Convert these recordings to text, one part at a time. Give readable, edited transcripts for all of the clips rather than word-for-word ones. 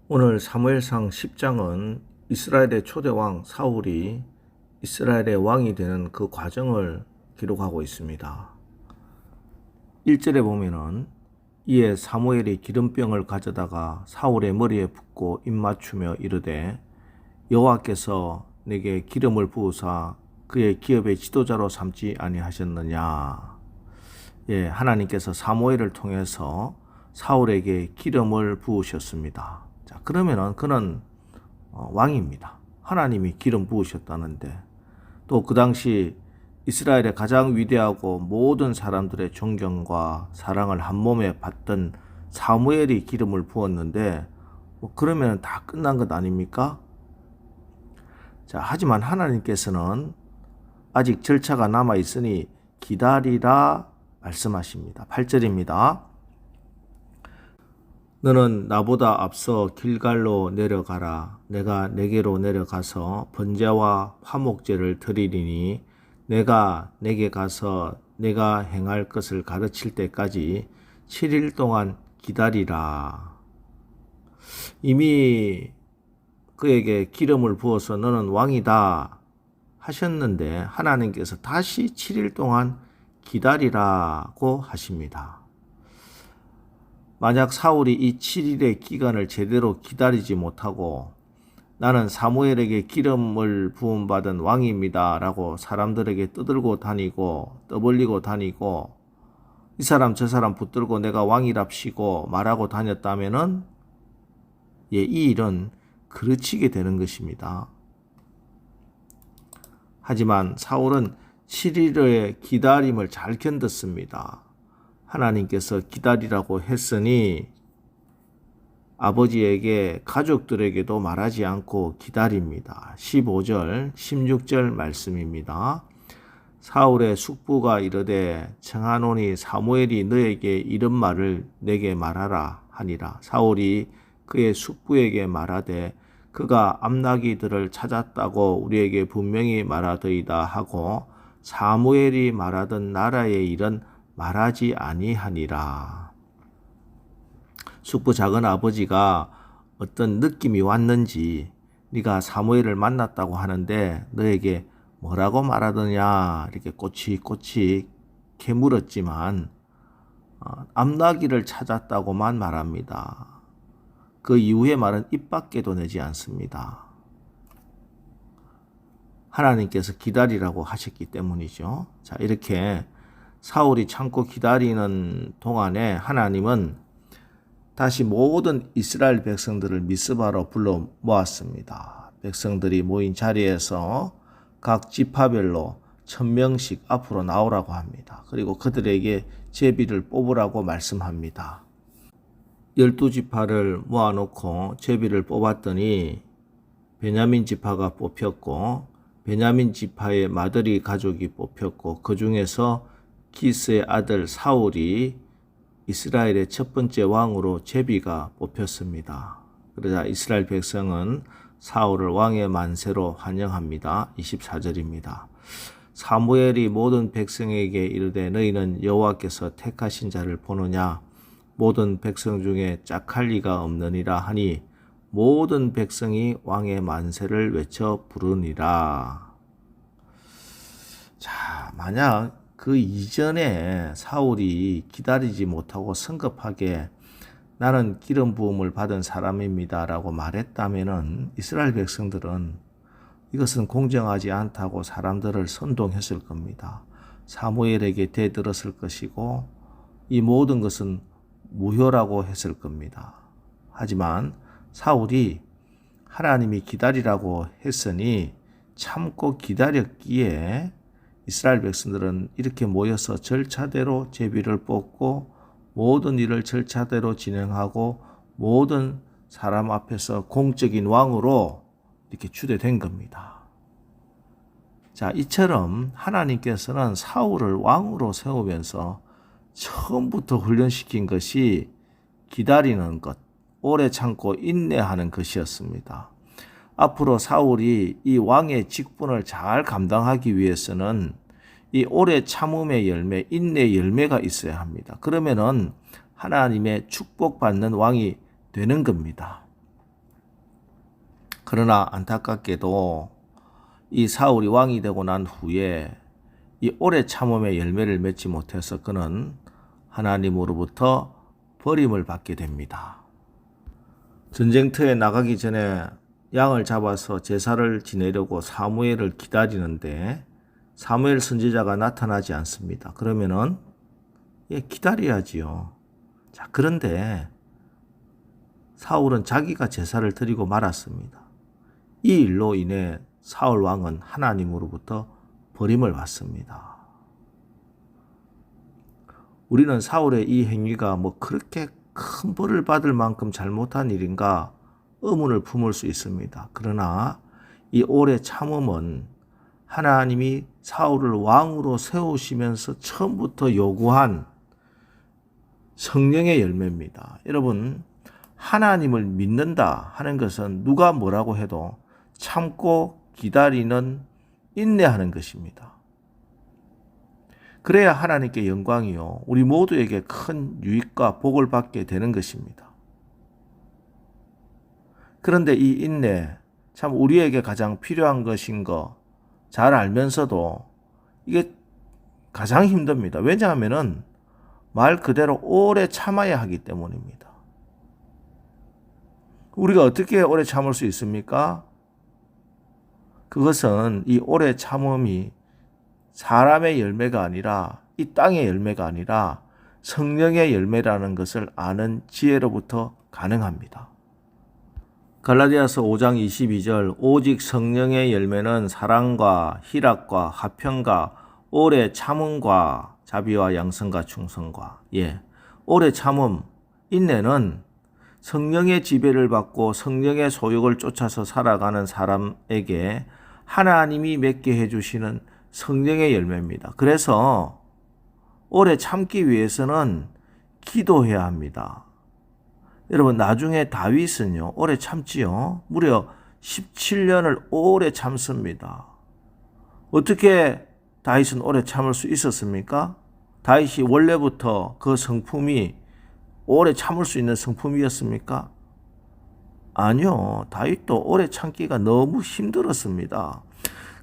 오늘 사무엘상 10장은 이스라엘의 초대왕 사울이 이스라엘의 왕이 되는 그 과정을 기록하고 있습니다. 1절에 보면은 이에 사무엘이 기름병을 가져다가 사울의 머리에 붓고 입맞추며 이르되 여호와께서 내게 기름을 부으사 그의 기업의 지도자로 삼지 아니하셨느냐. 하나님께서 사무엘을 통해서 사울에게 기름을 부으셨습니다. 자, 그러면은 그는 왕입니다. 하나님이 기름 부으셨다는데, 또 그 당시 이스라엘의 가장 위대하고 모든 사람들의 존경과 사랑을 한 몸에 받던 사무엘이 기름을 부었는데, 그러면 다 끝난 것 아닙니까? 자, 하지만 하나님께서는 아직 절차가 남아 있으니 기다리라 말씀하십니다. 8절입니다. 너는 나보다 앞서 길갈로 내려가라. 내가 내게로 내려가서 번제와 화목제를 드리리니 내가 내게 가서 내가 행할 것을 가르칠 때까지 7일 동안 기다리라. 이미 그에게 기름을 부어서 너는 왕이다 하셨는데 하나님께서 다시 7일 동안 기다리라고 하십니다. 만약 사울이 이 7일의 기간을 제대로 기다리지 못하고 나는 사무엘에게 기름을 부음받은 왕입니다 라고 사람들에게 떠들고 다니고 떠벌리고 다니고 이 사람 저 사람 붙들고 내가 왕이랍시고 말하고 다녔다면은 이 일은 그르치게 되는 것입니다. 하지만 사울은 7일의 기다림을 잘 견뎠습니다. 하나님께서 기다리라고 했으니 아버지에게 가족들에게도 말하지 않고 기다립니다. 15절, 16절 말씀입니다. 사울의 숙부가 이르되 청하노니 사무엘이 너에게 이런 말을 내게 말하라 하니라. 사울이 그의 숙부에게 말하되 그가 암나기들을 찾았다고 우리에게 분명히 말하더이다 하고 사무엘이 말하던 나라의 일은 말하지 아니하니라. 숙부 작은 아버지가 어떤 느낌이 왔는지 네가 사무엘을 만났다고 하는데 너에게 뭐라고 말하더냐 이렇게 꼬치꼬치 캐물었지만 암나기를 찾았다고만 말합니다. 그 이후의 말은 입 밖에도 내지 않습니다. 하나님께서 기다리라고 하셨기 때문이죠. 자, 이렇게 사울이 참고 기다리는 동안에 하나님은 다시 모든 이스라엘 백성들을 미스바로 불러 모았습니다. 백성들이 모인 자리에서 각 지파별로 1000명씩 앞으로 나오라고 합니다. 그리고 그들에게 제비를 뽑으라고 말씀합니다. 12지파를 모아놓고 제비를 뽑았더니 베냐민 지파가 뽑혔고 베냐민 지파의 마드리 가족이 뽑혔고 그 중에서 기스의 아들 사울이 이스라엘의 첫 번째 왕으로 제비가 뽑혔습니다. 그러자 이스라엘 백성은 사울을 왕의 만세로 환영합니다. 24절입니다. 사무엘이 모든 백성에게 이르되 너희는 여호와께서 택하신 자를 보느냐 모든 백성 중에 짝할 리가 없느니라 하니 모든 백성이 왕의 만세를 외쳐 부르니라. 자, 만약 그 이전에 사울이 기다리지 못하고 성급하게 나는 기름 부음을 받은 사람입니다 라고 말했다면은 이스라엘 백성들은 이것은 공정하지 않다고 사람들을 선동했을 겁니다. 사무엘에게 대들었을 것이고 이 모든 것은 무효라고 했을 겁니다. 하지만 사울이 하나님이 기다리라고 했으니 참고 기다렸기에 이스라엘 백성들은 이렇게 모여서 절차대로 제비를 뽑고 모든 일을 절차대로 진행하고 모든 사람 앞에서 공적인 왕으로 이렇게 추대된 겁니다. 자, 이처럼 하나님께서는 사울을 왕으로 세우면서 처음부터 훈련시킨 것이 기다리는 것, 오래 참고 인내하는 것이었습니다. 앞으로 사울이 이 왕의 직분을 잘 감당하기 위해서는 이 오래 참음의 열매, 인내의 열매가 있어야 합니다. 그러면은 하나님의 축복받는 왕이 되는 겁니다. 그러나 안타깝게도 이 사울이 왕이 되고 난 후에 이 오래 참음의 열매를 맺지 못해서 그는 하나님으로부터 버림을 받게 됩니다. 전쟁터에 나가기 전에 양을 잡아서 제사를 지내려고 사무엘을 기다리는데 사무엘 선지자가 나타나지 않습니다. 그러면은 기다려야지요. 자, 그런데 사울은 자기가 제사를 드리고 말았습니다. 이 일로 인해 사울 왕은 하나님으로부터 버림을 받습니다. 우리는 사울의 이 행위가 그렇게 큰 벌을 받을 만큼 잘못한 일인가 의문을 품을 수 있습니다. 그러나 이 오래 참음은 하나님이 사울을 왕으로 세우시면서 처음부터 요구한 성령의 열매입니다. 여러분, 하나님을 믿는다 하는 것은 누가 뭐라고 해도 참고 기다리는 인내하는 것입니다. 그래야 하나님께 영광이요 우리 모두에게 큰 유익과 복을 받게 되는 것입니다. 그런데 이 인내 참 우리에게 가장 필요한 것인 거 잘 알면서도 이게 가장 힘듭니다. 왜냐하면 말 그대로 오래 참아야 하기 때문입니다. 우리가 어떻게 오래 참을 수 있습니까? 그것은 이 오래 참음이 사람의 열매가 아니라 이 땅의 열매가 아니라 성령의 열매라는 것을 아는 지혜로부터 가능합니다. 갈라디아서 5장 22절 오직 성령의 열매는 사랑과 희락과 화평과 오래 참음과 자비와 양선과 충성과 오래 참음, 인내는 성령의 지배를 받고 성령의 소욕을 쫓아서 살아가는 사람에게 하나님이 맺게 해주시는 성령의 열매입니다. 그래서 오래 참기 위해서는 기도해야 합니다. 여러분, 나중에 다윗은요 오래 참지요. 무려 17년을 오래 참습니다. 어떻게 다윗은 오래 참을 수 있었습니까? 다윗이 원래부터 그 성품이 오래 참을 수 있는 성품이었습니까? 아니요. 다윗도 오래 참기가 너무 힘들었습니다.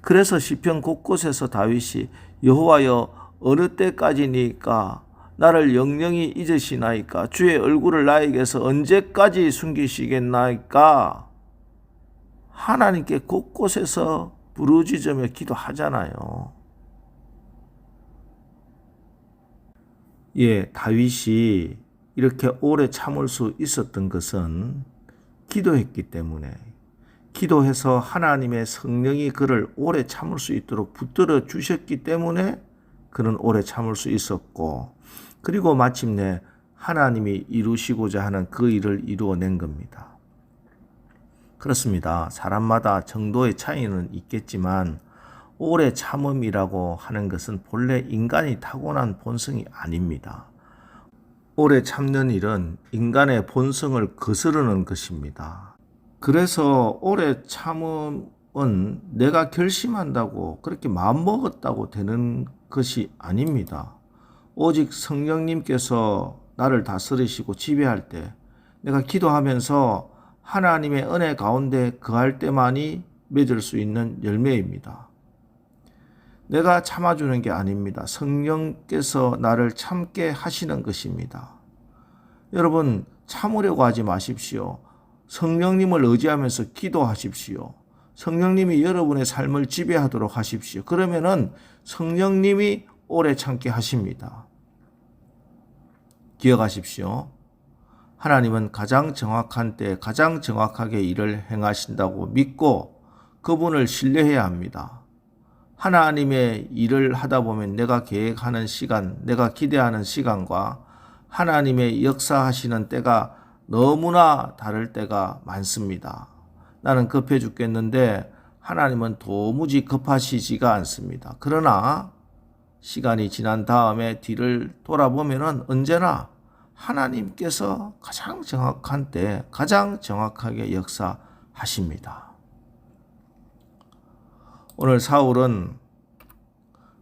그래서 시편 곳곳에서 다윗이 여호와여 어느 때까지니까 나를 영영히 잊으시나이까 주의 얼굴을 나에게서 언제까지 숨기시겠나이까 하나님께 곳곳에서 부르짖으며 기도하잖아요. 다윗이 이렇게 오래 참을 수 있었던 것은 기도했기 때문에 기도해서 하나님의 성령이 그를 오래 참을 수 있도록 붙들어 주셨기 때문에 그는 오래 참을 수 있었고 그리고 마침내 하나님이 이루시고자 하는 그 일을 이루어낸 겁니다. 그렇습니다. 사람마다 정도의 차이는 있겠지만 오래 참음이라고 하는 것은 본래 인간이 타고난 본성이 아닙니다. 오래 참는 일은 인간의 본성을 거스르는 것입니다. 그래서 오래 참음은 내가 결심한다고 그렇게 마음먹었다고 되는 것이 아닙니다. 오직 성령님께서 나를 다스리시고 지배할 때 내가 기도하면서 하나님의 은혜 가운데 거할 때만이 맺을 수 있는 열매입니다. 내가 참아주는 게 아닙니다. 성령께서 나를 참게 하시는 것입니다. 여러분, 참으려고 하지 마십시오. 성령님을 의지하면서 기도하십시오. 성령님이 여러분의 삶을 지배하도록 하십시오. 그러면은 성령님이 오래 참게 하십니다. 기억하십시오. 하나님은 가장 정확한 때 가장 정확하게 일을 행하신다고 믿고 그분을 신뢰해야 합니다. 하나님의 일을 하다 보면 내가 계획하는 시간, 내가 기대하는 시간과 하나님의 역사하시는 때가 너무나 다를 때가 많습니다. 나는 급해 죽겠는데 하나님은 도무지 급하시지가 않습니다. 그러나 시간이 지난 다음에 뒤를 돌아보면 언제나 하나님께서 가장 정확한 때 가장 정확하게 역사하십니다. 오늘 사울은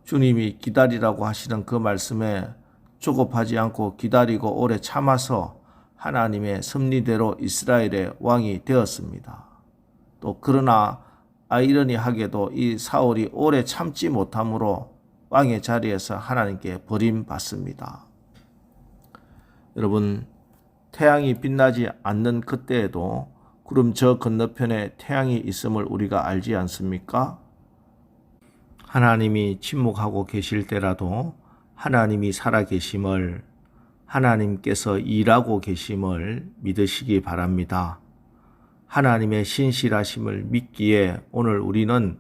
주님이 기다리라고 하시는 그 말씀에 조급하지 않고 기다리고 오래 참아서 하나님의 섭리대로 이스라엘의 왕이 되었습니다. 또 그러나 아이러니하게도 이 사울이 오래 참지 못함으로 왕의 자리에서 하나님께 버림받습니다. 여러분, 태양이 빛나지 않는 그때에도 구름 저 건너편에 태양이 있음을 우리가 알지 않습니까? 하나님이 침묵하고 계실 때라도 하나님이 살아계심을, 하나님께서 일하고 계심을 믿으시기 바랍니다. 하나님의 신실하심을 믿기에 오늘 우리는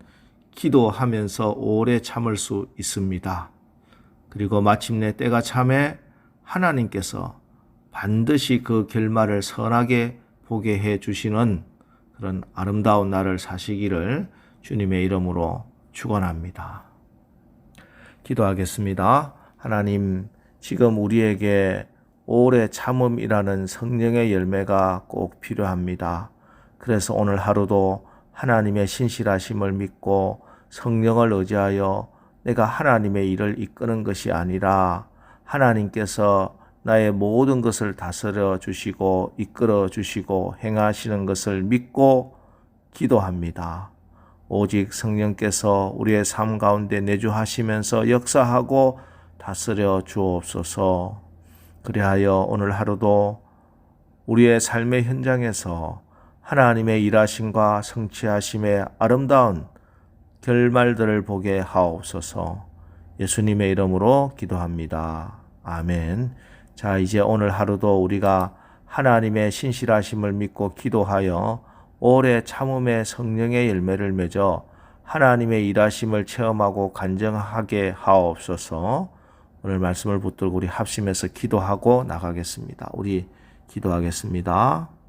기도하면서 오래 참을 수 있습니다. 그리고 마침내 때가 참에 하나님께서 반드시 그 결말을 선하게 보게 해 주시는 그런 아름다운 날을 사시기를 주님의 이름으로 축원합니다. 기도하겠습니다. 하나님, 지금 우리에게 오래 참음이라는 성령의 열매가 꼭 필요합니다. 그래서 오늘 하루도 하나님의 신실하심을 믿고 성령을 의지하여 내가 하나님의 일을 이끄는 것이 아니라 하나님께서 나의 모든 것을 다스려 주시고 이끌어 주시고 행하시는 것을 믿고 기도합니다. 오직 성령께서 우리의 삶 가운데 내주하시면서 역사하고 다스려 주옵소서. 그리하여 오늘 하루도 우리의 삶의 현장에서 하나님의 일하심과 성취하심의 아름다운 결말들을 보게 하옵소서. 예수님의 이름으로 기도합니다. 아멘. 자, 이제 오늘 하루도 우리가 하나님의 신실하심을 믿고 기도하여 오래 참음의 성령의 열매를 맺어 하나님의 일하심을 체험하고 간증하게 하옵소서. 오늘 말씀을 붙들고 우리 합심해서 기도하고 나가겠습니다. 우리 기도하겠습니다.